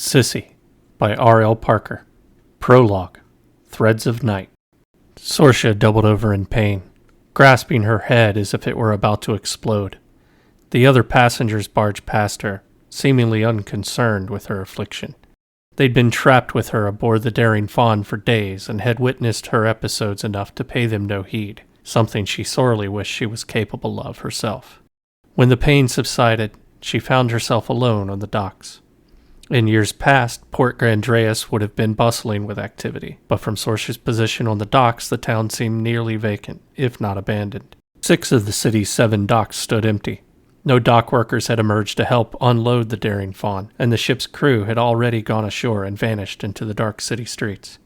Siscci by R.L. Parker. Prologue. Threads of Night. Sorcia doubled over in pain, grasping her head as if it were about to explode. The other passengers barged past her, seemingly unconcerned with her affliction. They'd been trapped with her aboard the Daring Fawn for days and had witnessed her episodes enough to pay them no heed, something she sorely wished she was capable of herself. When the pain subsided, she found herself alone on the docks. In years past, Port Gandreas would have been bustling with activity, but from Sorcia's position on the docks, the town seemed nearly vacant, if not abandoned. 6 of the city's 7 docks stood empty. No dock workers had emerged to help unload the Daring Fawn, and the ship's crew had already gone ashore and vanished into the dark city streets.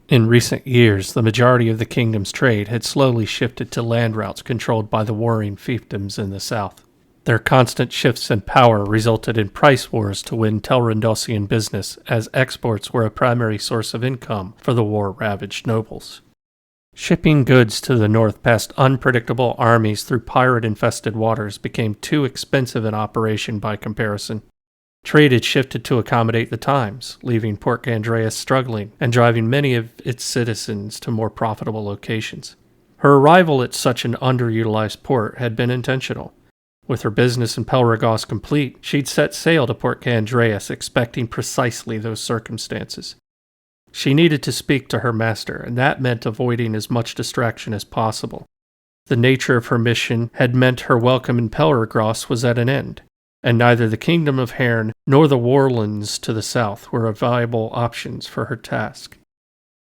In recent years, the majority of the kingdom's trade had slowly shifted to land routes controlled by the warring fiefdoms in the south. Their constant shifts in power resulted in price wars to win Telrandosian business, as exports were a primary source of income for the war-ravaged nobles. Shipping goods to the north past unpredictable armies through pirate-infested waters became too expensive an operation by comparison. Trade had shifted to accommodate the times, leaving Port Gandreas struggling and driving many of its citizens to more profitable locations. Her arrival at such an underutilized port had been intentional. With her business in Pelragos complete, she'd set sail to Port Gandreas expecting precisely those circumstances. She needed to speak to her master, and that meant avoiding as much distraction as possible. The nature of her mission had meant her welcome in Pelragos was at an end, and neither the Kingdom of Herne nor the warlands to the south were viable options for her task.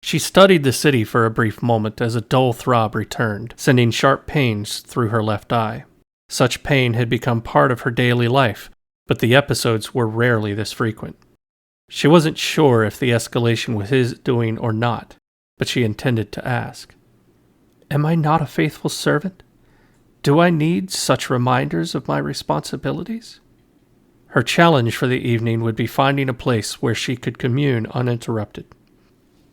She studied the city for a brief moment as a dull throb returned, sending sharp pains through her left eye. Such pain had become part of her daily life, but the episodes were rarely this frequent. She wasn't sure if the escalation was his doing or not, but she intended to ask. Am I not a faithful servant? Do I need such reminders of my responsibilities? Her challenge for the evening would be finding a place where she could commune uninterrupted.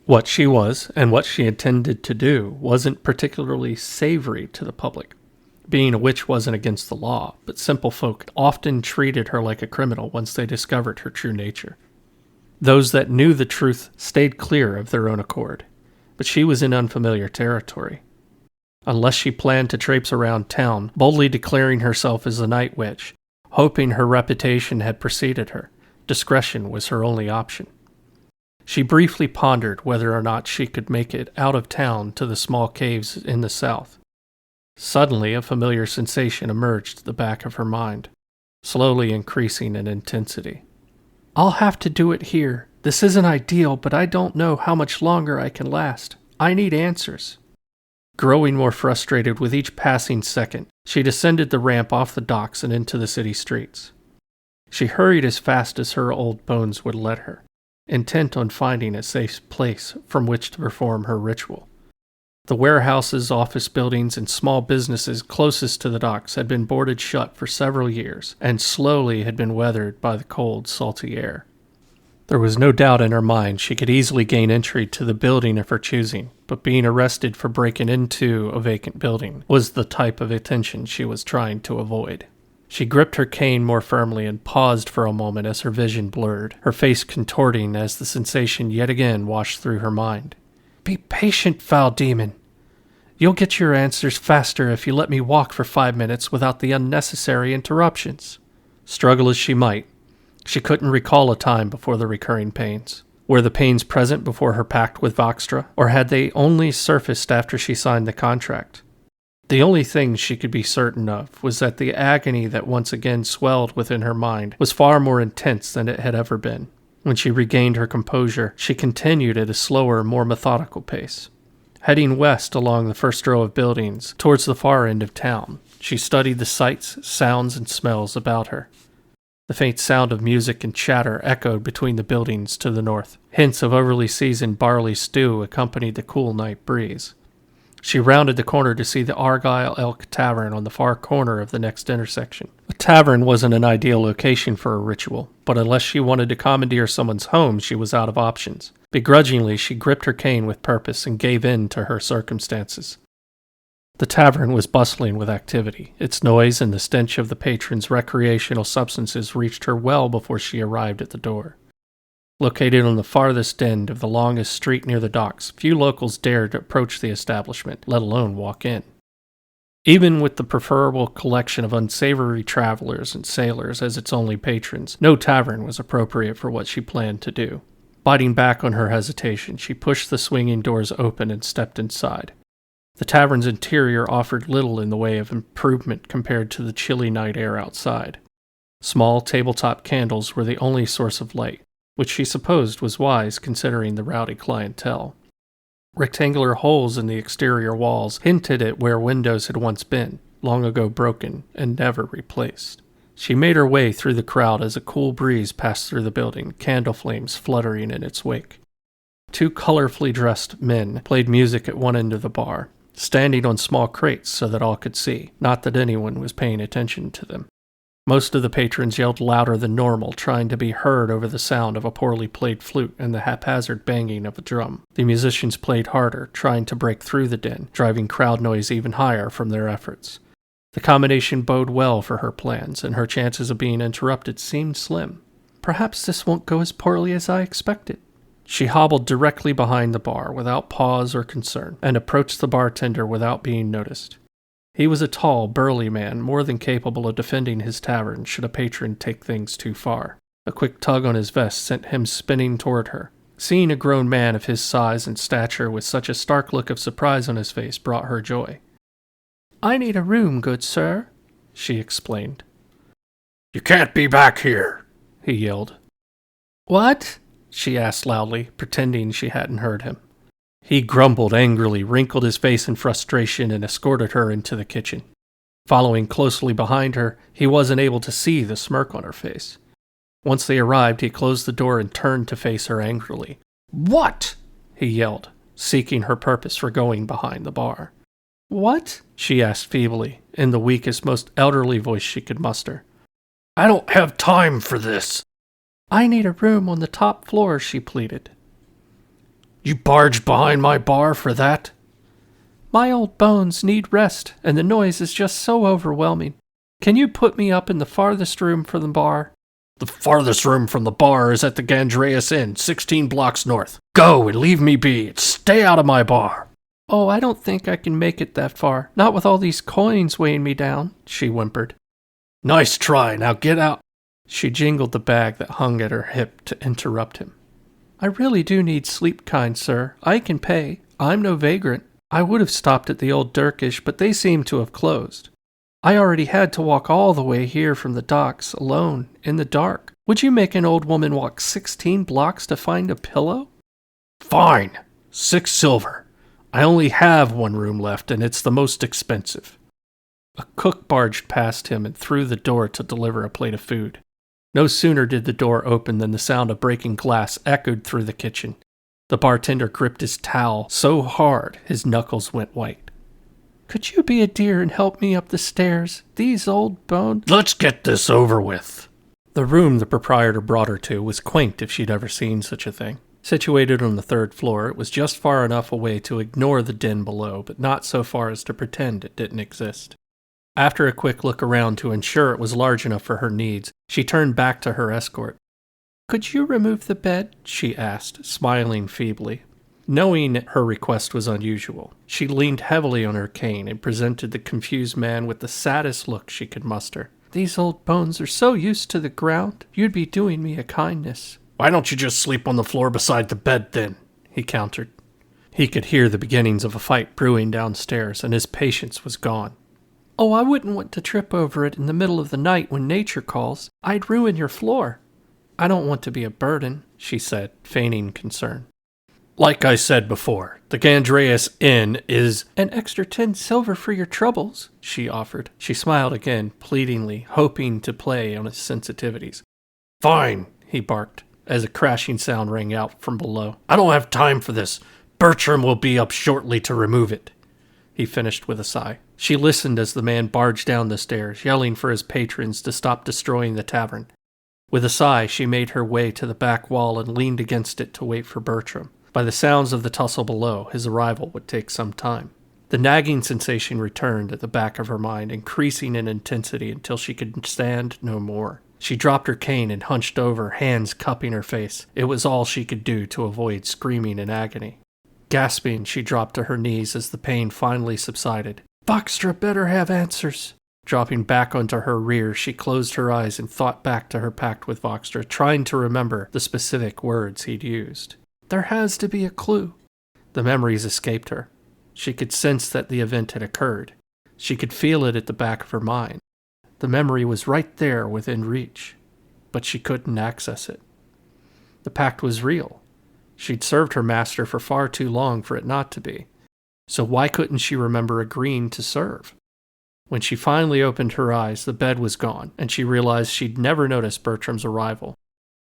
What she was, and what she intended to do, wasn't particularly savory to the public. Being a witch wasn't against the law, but simple folk often treated her like a criminal once they discovered her true nature. Those that knew the truth stayed clear of their own accord, but she was in unfamiliar territory. Unless she planned to traipse around town, boldly declaring herself as a night witch, hoping her reputation had preceded her, discretion was her only option. She briefly pondered whether or not she could make it out of town to the small caves in the south. Suddenly, a familiar sensation emerged at the back of her mind, slowly increasing in intensity. I'll have to do it here. This isn't ideal, but I don't know how much longer I can last. I need answers. Growing more frustrated with each passing second, she descended the ramp off the docks and into the city streets. She hurried as fast as her old bones would let her, intent on finding a safe place from which to perform her ritual. The warehouses, office buildings, and small businesses closest to the docks had been boarded shut for several years, and slowly had been weathered by the cold, salty air. There was no doubt in her mind she could easily gain entry to the building of her choosing, but being arrested for breaking into a vacant building was the type of attention she was trying to avoid. She gripped her cane more firmly and paused for a moment as her vision blurred, her face contorting as the sensation yet again washed through her mind. Be patient, foul demon. You'll get your answers faster if you let me walk for 5 minutes without the unnecessary interruptions. Struggle as she might, she couldn't recall a time before the recurring pains. Were the pains present before her pact with Voxtra, or had they only surfaced after she signed the contract? The only thing she could be certain of was that the agony that once again swelled within her mind was far more intense than it had ever been. When she regained her composure, she continued at a slower, more methodical pace. Heading west along the first row of buildings, towards the far end of town, she studied the sights, sounds, and smells about her. The faint sound of music and chatter echoed between the buildings to the north. Hints of overly seasoned barley stew accompanied the cool night breeze. She rounded the corner to see the Argyle Elk Tavern on the far corner of the next intersection. A tavern wasn't an ideal location for a ritual, but unless she wanted to commandeer someone's home, she was out of options. Begrudgingly, she gripped her cane with purpose and gave in to her circumstances. The tavern was bustling with activity. Its noise and the stench of the patrons' recreational substances reached her well before she arrived at the door. Located on the farthest end of the longest street near the docks, few locals dared to approach the establishment, let alone walk in. Even with the preferable collection of unsavory travelers and sailors as its only patrons, no tavern was appropriate for what she planned to do. Biting back on her hesitation, she pushed the swinging doors open and stepped inside. The tavern's interior offered little in the way of improvement compared to the chilly night air outside. Small tabletop candles were the only source of light, which she supposed was wise considering the rowdy clientele. Rectangular holes in the exterior walls hinted at where windows had once been, long ago broken and never replaced. She made her way through the crowd as a cool breeze passed through the building, candle flames fluttering in its wake. Two colorfully dressed men played music at one end of the bar, standing on small crates so that all could see, not that anyone was paying attention to them. Most of the patrons yelled louder than normal, trying to be heard over the sound of a poorly played flute and the haphazard banging of a drum. The musicians played harder, trying to break through the din, driving crowd noise even higher from their efforts. The combination bode well for her plans, and her chances of being interrupted seemed slim. Perhaps this won't go as poorly as I expected. She hobbled directly behind the bar without pause or concern, and approached the bartender without being noticed. He was a tall, burly man, more than capable of defending his tavern should a patron take things too far. A quick tug on his vest sent him spinning toward her. Seeing a grown man of his size and stature with such a stark look of surprise on his face brought her joy. "I need a room, good sir," she explained. "You can't be back here," he yelled. "What?" she asked loudly, pretending she hadn't heard him. He grumbled angrily, wrinkled his face in frustration, and escorted her into the kitchen. Following closely behind her, he wasn't able to see the smirk on her face. Once they arrived, he closed the door and turned to face her angrily. "What?" he yelled, seeking her purpose for going behind the bar. "What?" she asked feebly, in the weakest, most elderly voice she could muster. "I don't have time for this." "I need a room on the top floor," she pleaded. "You barged behind my bar for that?" "My old bones need rest, and the noise is just so overwhelming. Can you put me up in the farthest room from the bar?" "The farthest room from the bar is at the Gandreas Inn, 16 blocks north. Go and leave me be. Stay out of my bar." "Oh, I don't think I can make it that far, not with all these coins weighing me down," she whimpered. "Nice try, now get out." She jingled the bag that hung at her hip to interrupt him. "I really do need sleep, kind sir. I can pay. I'm no vagrant. I would have stopped at the old Dirkish, but they seem to have closed. I already had to walk all the way here from the docks, alone, in the dark. Would you make an old woman walk 16 blocks to find a pillow?" "Fine. 6 silver. I only have one room left, and it's the most expensive." A cook barged past him and through the door to deliver a plate of food. No sooner did the door open than the sound of breaking glass echoed through the kitchen. The bartender gripped his towel so hard his knuckles went white. "Could you be a dear and help me up the stairs? These old bones—" "Let's get this over with." The room the proprietor brought her to was quaint if she'd ever seen such a thing. Situated on the 3rd floor, it was just far enough away to ignore the din below, but not so far as to pretend it didn't exist. After a quick look around to ensure it was large enough for her needs, she turned back to her escort. "Could you remove the bed?" she asked, smiling feebly. Knowing her request was unusual, she leaned heavily on her cane and presented the confused man with the saddest look she could muster. "These old bones are so used to the ground, you'd be doing me a kindness." "Why don't you just sleep on the floor beside the bed, then?" he countered. He could hear the beginnings of a fight brewing downstairs, and his patience was gone. "Oh, I wouldn't want to trip over it in the middle of the night when nature calls. I'd ruin your floor." "I don't want to be a burden," she said, feigning concern. "Like I said before, the Gandreas Inn is—" "An extra 10 silver for your troubles," she offered. She smiled again, pleadingly, hoping to play on his sensitivities. "Fine," he barked, as a crashing sound rang out from below. "I don't have time for this. Bertram will be up shortly to remove it," he finished with a sigh. She listened as the man barged down the stairs, yelling for his patrons to stop destroying the tavern. With a sigh, she made her way to the back wall and leaned against it to wait for Bertram. By the sounds of the tussle below, his arrival would take some time. The nagging sensation returned at the back of her mind, increasing in intensity until she could stand no more. She dropped her cane and hunched over, hands cupping her face. It was all she could do to avoid screaming in agony. Gasping, she dropped to her knees as the pain finally subsided. Voxtra better have answers. Dropping back onto her rear, she closed her eyes and thought back to her pact with Voxtra, trying to remember the specific words he'd used. There has to be a clue. The memories escaped her. She could sense that the event had occurred. She could feel it at the back of her mind. The memory was right there within reach, but she couldn't access it. The pact was real. She'd served her master for far too long for it not to be. So why couldn't she remember agreeing to serve? When she finally opened her eyes, the bed was gone, and she realized she'd never noticed Bertram's arrival.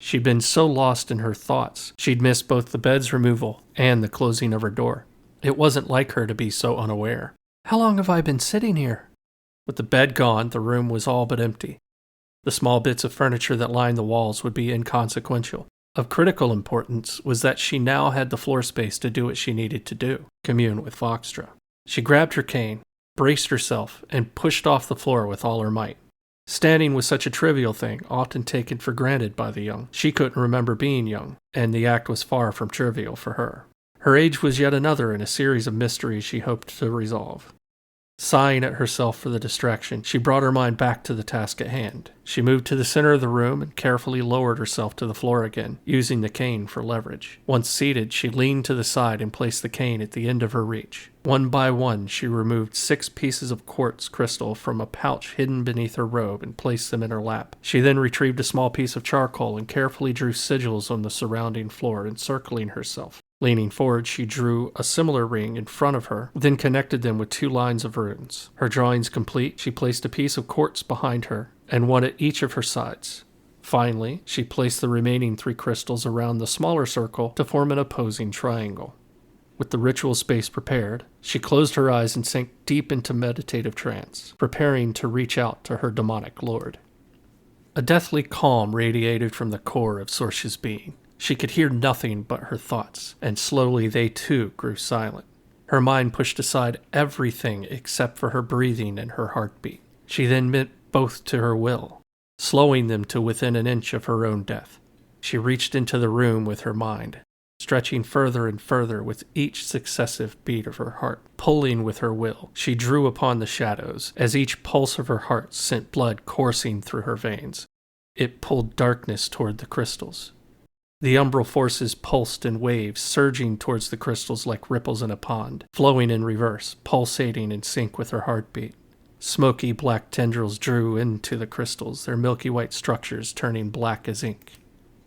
She'd been so lost in her thoughts, she'd missed both the bed's removal and the closing of her door. It wasn't like her to be so unaware. How long have I been sitting here? With the bed gone, the room was all but empty. The small bits of furniture that lined the walls would be inconsequential. Of critical importance was that she now had the floor space to do what she needed to do, commune with Voxtra. She grabbed her cane, braced herself, and pushed off the floor with all her might. Standing was such a trivial thing, often taken for granted by the young. She couldn't remember being young, and the act was far from trivial for her. Her age was yet another in a series of mysteries she hoped to resolve. Sighing at herself for the distraction, she brought her mind back to the task at hand. She moved to the center of the room and carefully lowered herself to the floor again, using the cane for leverage. Once seated, she leaned to the side and placed the cane at the end of her reach. One by one, she removed 6 pieces of quartz crystal from a pouch hidden beneath her robe and placed them in her lap. She then retrieved a small piece of charcoal and carefully drew sigils on the surrounding floor, encircling herself. Leaning forward, she drew a similar ring in front of her, then connected them with 2 lines of runes. Her drawings complete, she placed a piece of quartz behind her, and one at each of her sides. Finally, she placed the remaining 3 crystals around the smaller circle to form an opposing triangle. With the ritual space prepared, she closed her eyes and sank deep into meditative trance, preparing to reach out to her demonic lord. A deathly calm radiated from the core of Siscci's being. She could hear nothing but her thoughts, and slowly they too grew silent. Her mind pushed aside everything except for her breathing and her heartbeat. She then bent both to her will, slowing them to within an inch of her own death. She reached into the room with her mind, stretching further and further with each successive beat of her heart. Pulling with her will, she drew upon the shadows, as each pulse of her heart sent blood coursing through her veins. It pulled darkness toward the crystals. The umbral forces pulsed in waves, surging towards the crystals like ripples in a pond, flowing in reverse, pulsating in sync with her heartbeat. Smoky black tendrils drew into the crystals, their milky white structures turning black as ink.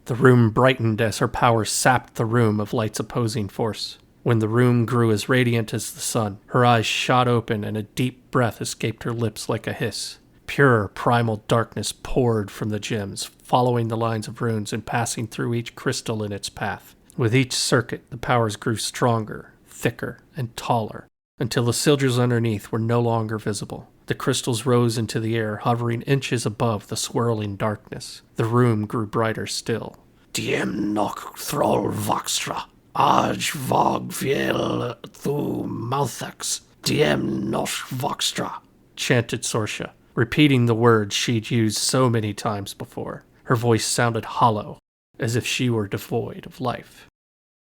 The room brightened as her power sapped the room of light's opposing force. When the room grew as radiant as the sun, her eyes shot open and a deep breath escaped her lips like a hiss. Pure, primal darkness poured from the gems, following the lines of runes and passing through each crystal in its path. With each circuit, the powers grew stronger, thicker, and taller, until the sigils underneath were no longer visible. The crystals rose into the air, hovering inches above the swirling darkness. The room grew brighter still. Diem noch thrall Voxtra, aj vog viel thu mouthax, diem noch Voxtra, chanted Siscci, repeating the words she'd used so many times before. Her voice sounded hollow, as if she were devoid of life.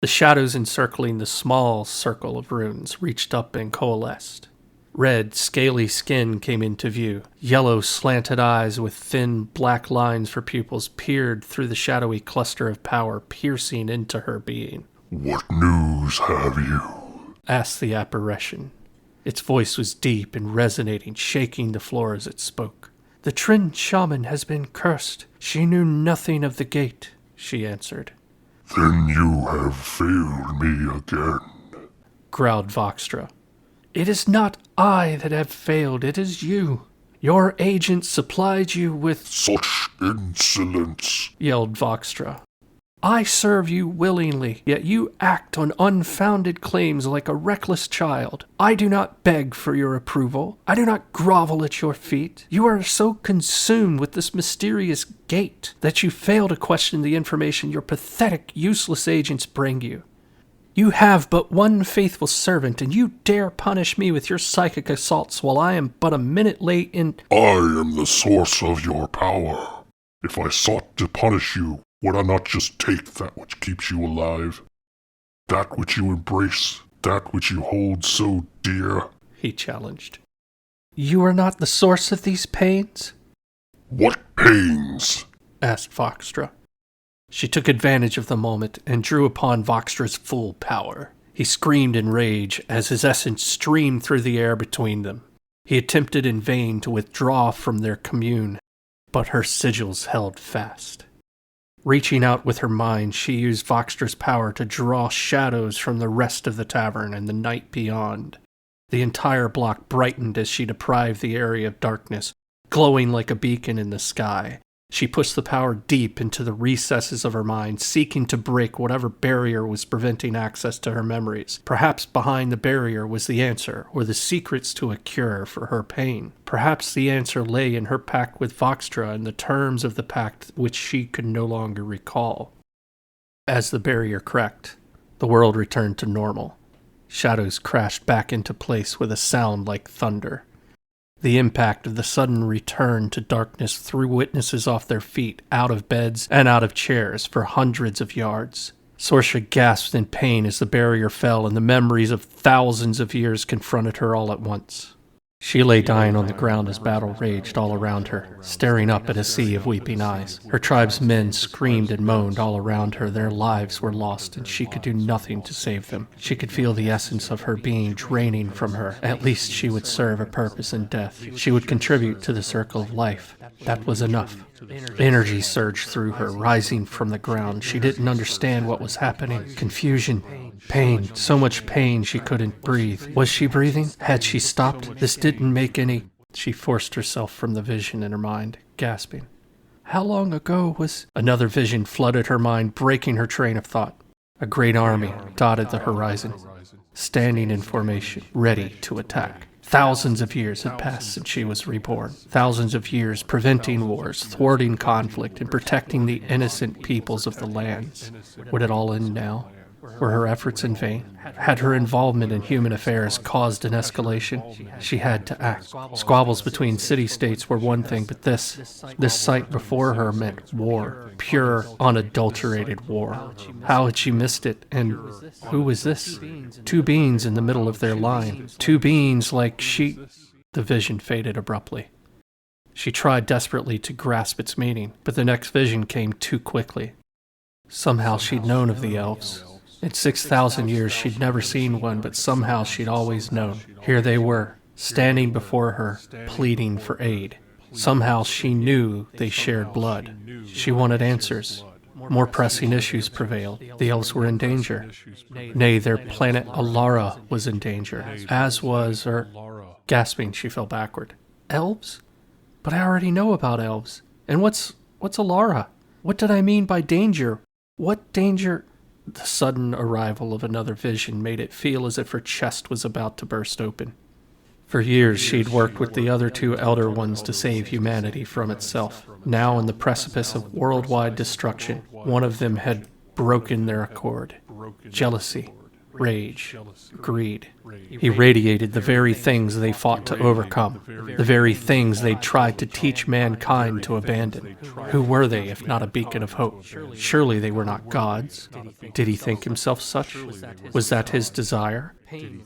The shadows encircling the small circle of runes reached up and coalesced. Red, scaly skin came into view. Yellow, slanted eyes with thin, black lines for pupils peered through the shadowy cluster of power, piercing into her being. "What news have you?" asked the apparition. Its voice was deep and resonating, shaking the floor as it spoke. "The Trin shaman has been cursed. She knew nothing of the gate," she answered. "Then you have failed me again," growled Voxtra. "It is not I that have failed, it is you. Your agent supplied you with—" "Such insolence!" yelled Voxtra. "I serve you willingly, yet you act on unfounded claims like a reckless child. I do not beg for your approval. I do not grovel at your feet. You are so consumed with this mysterious gate that you fail to question the information your pathetic, useless agents bring you. You have but one faithful servant, and you dare punish me with your psychic assaults while I am but a minute late in—" "I am the source of your power." If I sought to punish you, would I not just take that which keeps you alive? That which you embrace, that which you hold so dear? He challenged. You are not the source of these pains? What pains? Asked Voxtra. She took advantage of the moment and drew upon Voxtra's full power. He screamed in rage as his essence streamed through the air between them. He attempted in vain to withdraw from their commune, but her sigils held fast. Reaching out with her mind, she used Voxtra's power to draw shadows from the rest of the tavern and the night beyond. The entire block brightened as she deprived the area of darkness, glowing like a beacon in the sky. She pushed the power deep into the recesses of her mind, seeking to break whatever barrier was preventing access to her memories. Perhaps behind the barrier was the answer, or the secrets to a cure for her pain. Perhaps the answer lay in her pact with Voxtra and the terms of the pact which she could no longer recall. As the barrier cracked, the world returned to normal. Shadows crashed back into place with a sound like thunder. The impact of the sudden return to darkness threw witnesses off their feet, out of beds and out of chairs for hundreds of yards. Siscci gasped in pain as the barrier fell and the memories of thousands of years confronted her all at once. She lay dying on the ground as battle raged all around her, staring up at a sea of weeping eyes. Her tribe's men screamed and moaned all around her. Their lives were lost, and she could do nothing to save them. She could feel the essence of her being draining from her. At least she would serve a purpose in death. She would contribute to the circle of life. That was enough. Energy surged through her, rising from the ground. She didn't understand what was happening. Confusion, pain, so much pain she couldn't breathe. Was she breathing? Had she stopped? This didn't make any... She forced herself from the vision in her mind, gasping. How long ago was... Another vision flooded her mind, breaking her train of thought. A great army dotted the horizon, standing in formation, ready to attack. Thousands of years had passed since she was reborn. Thousands of years preventing wars, thwarting conflict, and protecting the innocent peoples of the lands. Would it all end now? Were her efforts in vain? Had her involvement in human affairs caused an escalation? She had to act. Squabbles between city-states were one thing, but this sight before her meant war. Pure, unadulterated war. How had she missed it? And who was this? Two beings in the middle of their line. Two beings like she... The vision faded abruptly. She tried desperately to grasp its meaning, but the next vision came too quickly. Somehow she'd known of the elves. In 6,000 years she'd never seen one, but somehow she'd always known. Here they were, standing before her, pleading for aid. Somehow she knew they shared blood. She wanted answers. More pressing issues prevailed. The elves were in danger. Nay, their planet Alara was in danger, as was her... Gasping, she fell backward. Elves? But I already know about elves. And what's Alara? What did I mean by danger? What danger... The sudden arrival of another vision made it feel as if her chest was about to burst open. For years she'd worked with the other two Elder Ones to save humanity from itself. Now, in the precipice of worldwide destruction, one of them had broken their accord. Jealousy, rage, greed. He radiated the very things they fought to overcome, the very things they tried to teach mankind to abandon. Who were they if not a beacon of hope? Surely they were not gods. Did he think himself such? Was that his desire?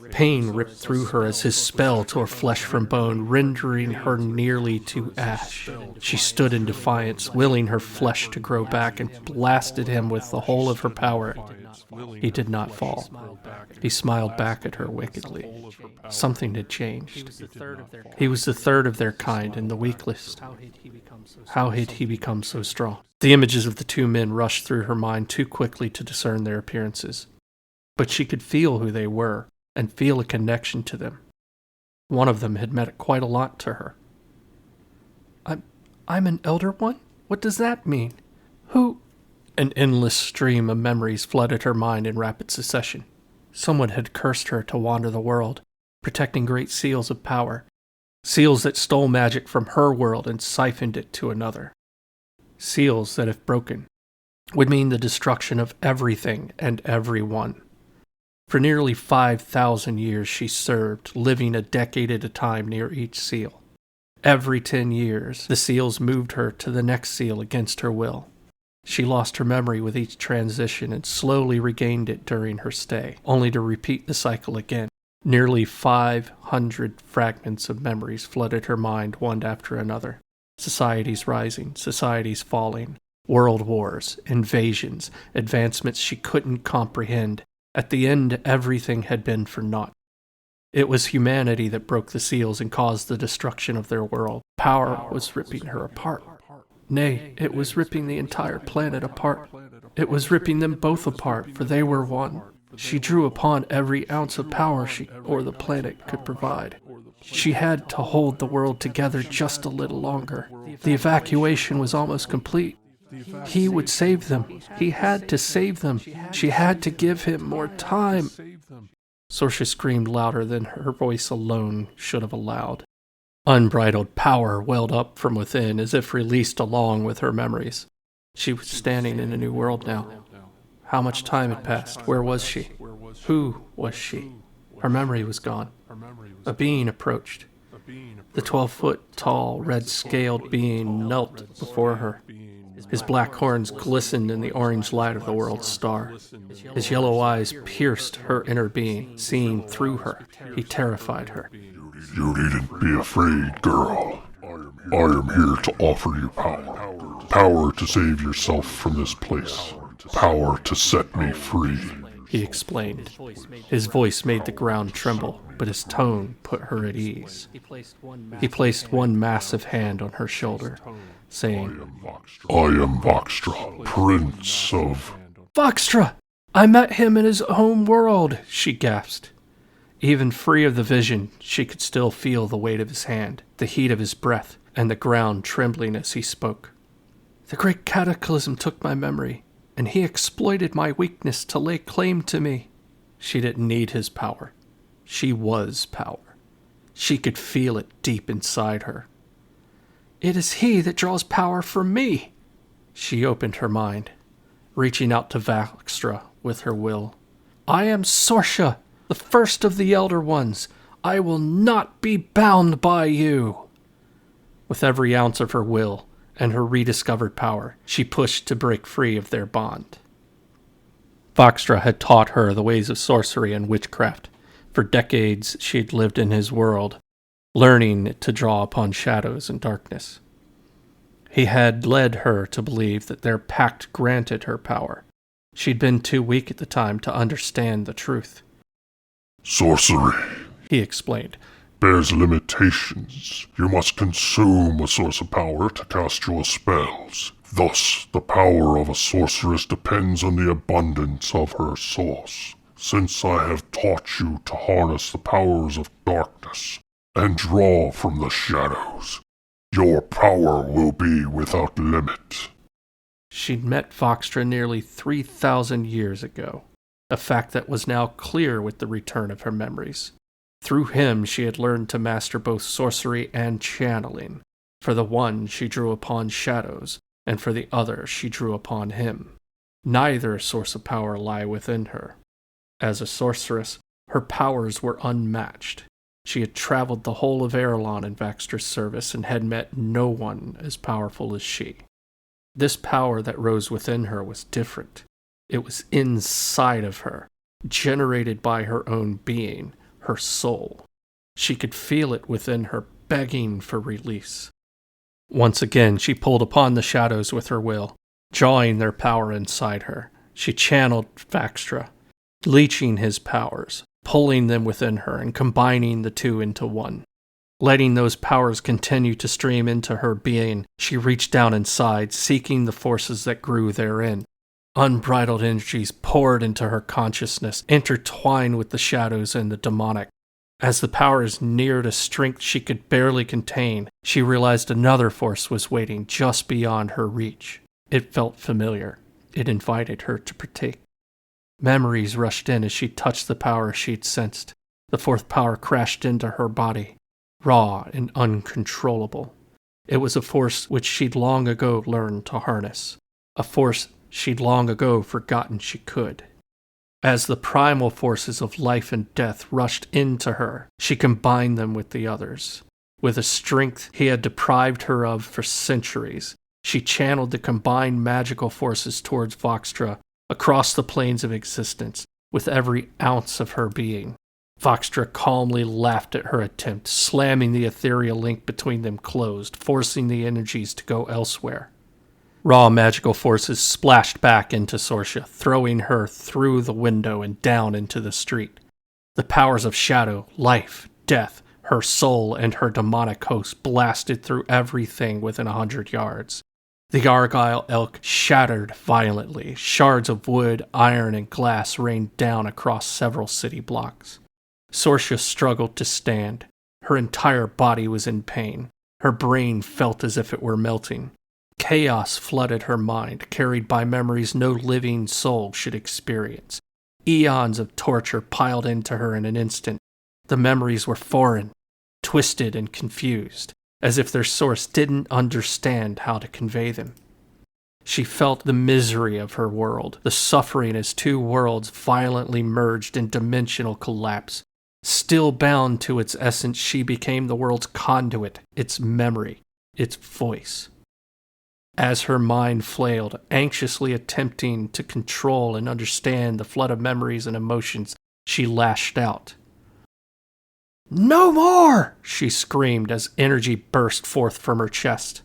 Pain ripped through her as his spell tore flesh from bone, rendering her nearly to ash. She stood in defiance, willing her flesh to grow back, and blasted him with the whole of her power. He did not fall. He smiled back at her wickedly. Something had changed. He was the third of their kind and the weakest. How had he become so strong? The images of the two men rushed through her mind too quickly to discern their appearances. But she could feel who they were and feel a connection to them. One of them had meant quite a lot to her. I'm an Elder One? What does that mean? Who? An endless stream of memories flooded her mind in rapid succession. Someone had cursed her to wander the world, protecting great seals of power, seals that stole magic from her world and siphoned it to another. Seals that, if broken, would mean the destruction of everything and everyone. For nearly 5,000 years she served, living a decade at a time near each seal. Every 10 years, the seals moved her to the next seal against her will. She lost her memory with each transition and slowly regained it during her stay, only to repeat the cycle again. Nearly 500 fragments of memories flooded her mind one after another. Societies rising, societies falling, world wars, invasions, advancements she couldn't comprehend. At the end, everything had been for naught. It was humanity that broke the seals and caused the destruction of their world. Power was ripping her apart. Nay, it was ripping the entire planet apart. It was ripping them both apart, for they were one. She drew upon every ounce of power she or the planet could provide. She had to hold the world together just a little longer. The evacuation was almost complete. He would save them. He had to save them. She had to give him more time. Siscci screamed louder than her voice alone should have allowed. Unbridled power welled up from within as if released along with her memories. She was standing in a new world now. How much time had passed? Where was she? Who was she? Her memory was gone. A being approached. The 12-foot-tall, red-scaled being knelt before her. His black horns glistened in the orange light of the world's star. His yellow eyes pierced her inner being, seeing through her. He terrified her. You needn't be afraid, girl. I am here to offer you power. Power to save yourself from this place. Power to set me free, he explained. His voice made the ground tremble, but his tone put her at ease. He placed one massive hand on her shoulder, saying, I am Voxtra, Prince of... Voxtra! I met him in his home world, she gasped. Even free of the vision, she could still feel the weight of his hand, the heat of his breath, and the ground trembling as he spoke. The great cataclysm took my memory, and he exploited my weakness to lay claim to me. She didn't need his power. She was power. She could feel it deep inside her. It is he that draws power from me. She opened her mind, reaching out to Voxtra with her will. I am Siscci, the first of the Elder Ones. I will not be bound by you. With every ounce of her will and her rediscovered power, she pushed to break free of their bond. Voxtra had taught her the ways of sorcery and witchcraft. For decades she had lived in his world, learning to draw upon shadows and darkness. He had led her to believe that their pact granted her power. She'd been too weak at the time to understand the truth. Sorcery, he explained, bears limitations. You must consume a source of power to cast your spells. Thus, the power of a sorceress depends on the abundance of her source. Since I have taught you to harness the powers of darkness and draw from the shadows, your power will be without limit. She'd met Voxtra nearly 3,000 years ago, a fact that was now clear with the return of her memories. Through him she had learned to master both sorcery and channeling. For the one she drew upon shadows, and for the other she drew upon him. Neither source of power lay within her. As a sorceress, her powers were unmatched. She had traveled the whole of Erelon in Voxtra's service and had met no one as powerful as she. This power that rose within her was different. It was inside of her, generated by her own being, her soul. She could feel it within her, begging for release. Once again, she pulled upon the shadows with her will, drawing their power inside her. She channeled Voxtra, leeching his powers, pulling them within her and combining the two into one. Letting those powers continue to stream into her being, she reached down inside, seeking the forces that grew therein. Unbridled energies poured into her consciousness, intertwined with the shadows and the demonic. As the powers neared a strength she could barely contain, she realized another force was waiting just beyond her reach. It felt familiar. It invited her to partake. Memories rushed in as she touched the power she'd sensed. The fourth power crashed into her body, raw and uncontrollable. It was a force which she'd long ago learned to harness, a force she'd long ago forgotten she could. As the primal forces of life and death rushed into her, she combined them with the others. With a strength he had deprived her of for centuries, she channeled the combined magical forces towards Voxtra across the planes of existence with every ounce of her being. Voxtra calmly laughed at her attempt, slamming the ethereal link between them closed, forcing the energies to go elsewhere. Raw magical forces splashed back into Sorcia, throwing her through the window and down into the street. The powers of shadow, life, death, her soul, and her demonic host blasted through everything within 100 yards. The Argyle elk shattered violently. Shards of wood, iron, and glass rained down across several city blocks. Sorcia struggled to stand. Her entire body was in pain. Her brain felt as if it were melting. Chaos flooded her mind, carried by memories no living soul should experience. Eons of torture piled into her in an instant. The memories were foreign, twisted, and confused, as if their source didn't understand how to convey them. She felt the misery of her world, the suffering as two worlds violently merged in dimensional collapse. Still bound to its essence, she became the world's conduit, its memory, its voice. As her mind flailed, anxiously attempting to control and understand the flood of memories and emotions, she lashed out. "No more!" she screamed as energy burst forth from her chest.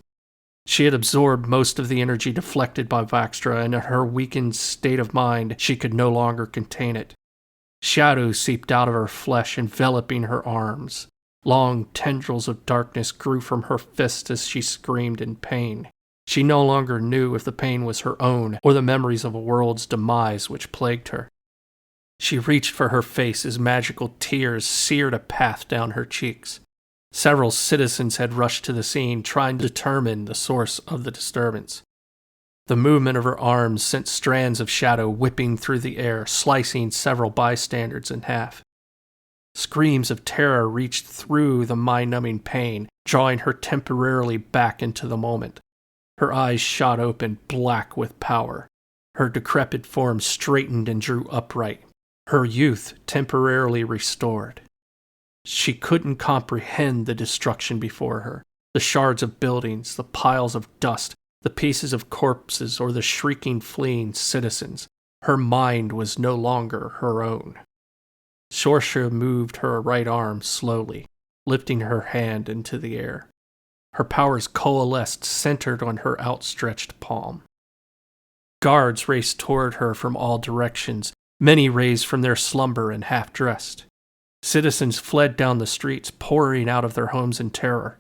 She had absorbed most of the energy deflected by Voxtra, and in her weakened state of mind, she could no longer contain it. Shadows seeped out of her flesh, enveloping her arms. Long tendrils of darkness grew from her fists as she screamed in pain. She no longer knew if the pain was her own or the memories of a world's demise which plagued her. She reached for her face as magical tears seared a path down her cheeks. Several citizens had rushed to the scene, trying to determine the source of the disturbance. The movement of her arms sent strands of shadow whipping through the air, slicing several bystanders in half. Screams of terror reached through the mind-numbing pain, drawing her temporarily back into the moment. Her eyes shot open, black with power. Her decrepit form straightened and drew upright. Her youth temporarily restored. She couldn't comprehend the destruction before her, the shards of buildings, the piles of dust, the pieces of corpses, or the shrieking, fleeing citizens. Her mind was no longer her own. Sorcia moved her right arm slowly, lifting her hand into the air. Her powers coalesced, centered on her outstretched palm. Guards raced toward her from all directions, many raised from their slumber and half-dressed. Citizens fled down the streets, pouring out of their homes in terror.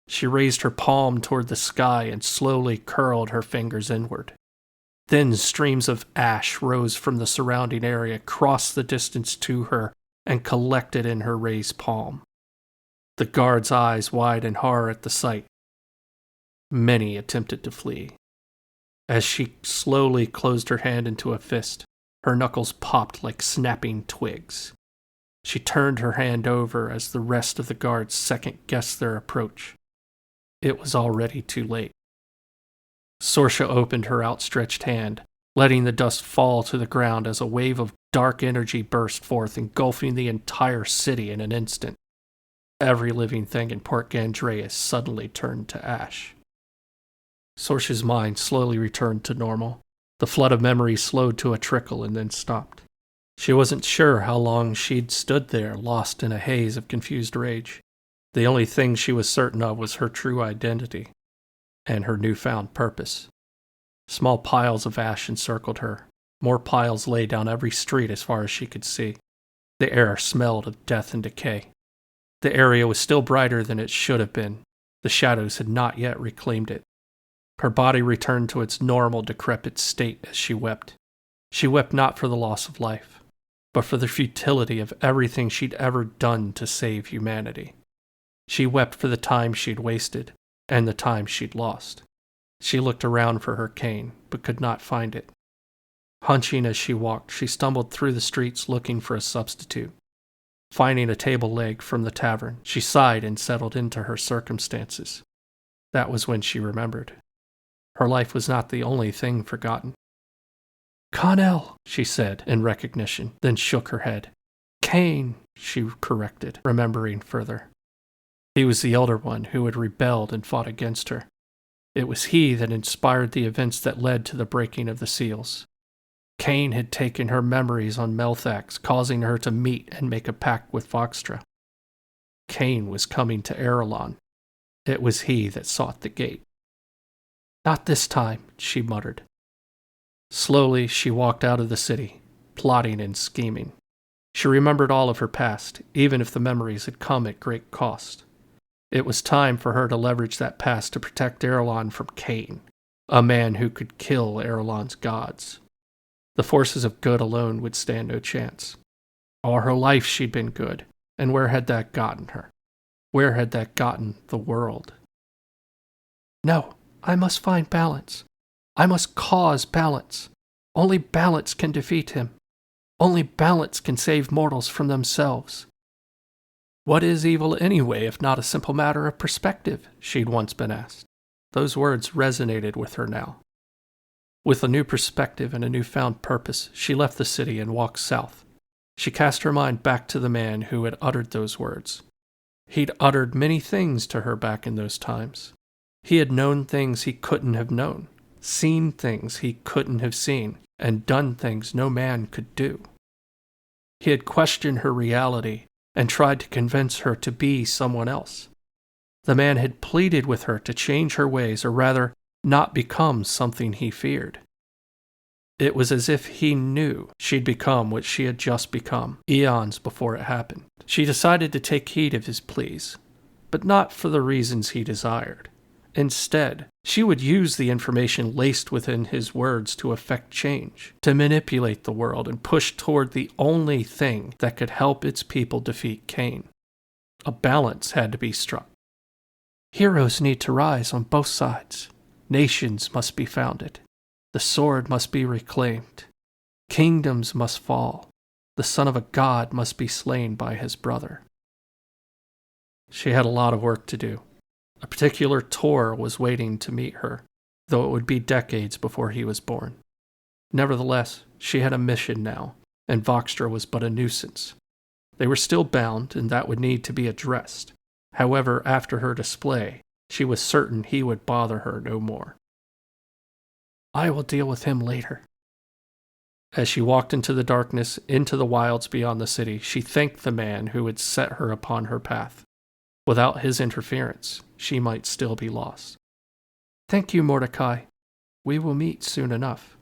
She raised her palm toward the sky and slowly curled her fingers inward. Thin streams of ash rose from the surrounding area, crossed the distance to her, and collected in her raised palm. The guards' eyes wide in horror at the sight. Many attempted to flee. As she slowly closed her hand into a fist, her knuckles popped like snapping twigs. She turned her hand over as the rest of the guards second-guessed their approach. It was already too late. Sorcia opened her outstretched hand, letting the dust fall to the ground as a wave of dark energy burst forth, engulfing the entire city in an instant. Every living thing in Port Gandreas suddenly turned to ash. Sorcia's mind slowly returned to normal. The flood of memories slowed to a trickle and then stopped. She wasn't sure how long she'd stood there, lost in a haze of confused rage. The only thing she was certain of was her true identity and her newfound purpose. Small piles of ash encircled her. More piles lay down every street as far as she could see. The air smelled of death and decay. The area was still brighter than it should have been. The shadows had not yet reclaimed it. Her body returned to its normal, decrepit state as she wept. She wept not for the loss of life, but for the futility of everything she'd ever done to save humanity. She wept for the time she'd wasted and the time she'd lost. She looked around for her cane, but could not find it. Hunching as she walked, she stumbled through the streets looking for a substitute. Finding a table leg from the tavern, she sighed and settled into her circumstances. That was when she remembered. Her life was not the only thing forgotten. "Connell," she said in recognition, then shook her head. "Kane," she corrected, remembering further. He was the elder one who had rebelled and fought against her. It was he that inspired the events that led to the breaking of the seals. Cain had taken her memories on Melthax, causing her to meet and make a pact with Voxtra. Cain was coming to Erelon. It was he that sought the gate. "Not this time," she muttered. Slowly she walked out of the city, plotting and scheming. She remembered all of her past, even if the memories had come at great cost. It was time for her to leverage that past to protect Erelon from Cain, a man who could kill Erelon's gods. The forces of good alone would stand no chance. All her life she'd been good, and where had that gotten her? Where had that gotten the world? "No, I must find balance. I must cause balance. Only balance can defeat him. Only balance can save mortals from themselves." "What is evil anyway, if not a simple matter of perspective?" she'd once been asked. Those words resonated with her now. With a new perspective and a newfound purpose, she left the city and walked south. She cast her mind back to the man who had uttered those words. He'd uttered many things to her back in those times. He had known things he couldn't have known, seen things he couldn't have seen, and done things no man could do. He had questioned her reality and tried to convince her to be someone else. The man had pleaded with her to change her ways, or rather, not become something he feared. It was as if he knew she'd become what she had just become, eons before it happened. She decided to take heed of his pleas, but not for the reasons he desired. Instead, she would use the information laced within his words to effect change, to manipulate the world and push toward the only thing that could help its people defeat Cain. A balance had to be struck. Heroes need to rise on both sides. Nations must be founded. The sword must be reclaimed. Kingdoms must fall. The son of a god must be slain by his brother. She had a lot of work to do. A particular Tor was waiting to meet her, though it would be decades before he was born. Nevertheless, she had a mission now, and Voxtra was but a nuisance. They were still bound, and that would need to be addressed. However, after her display, she was certain he would bother her no more. "I will deal with him later." As she walked into the darkness, into the wilds beyond the city, she thanked the man who had set her upon her path. Without his interference, she might still be lost. "Thank you, Mordecai. We will meet soon enough."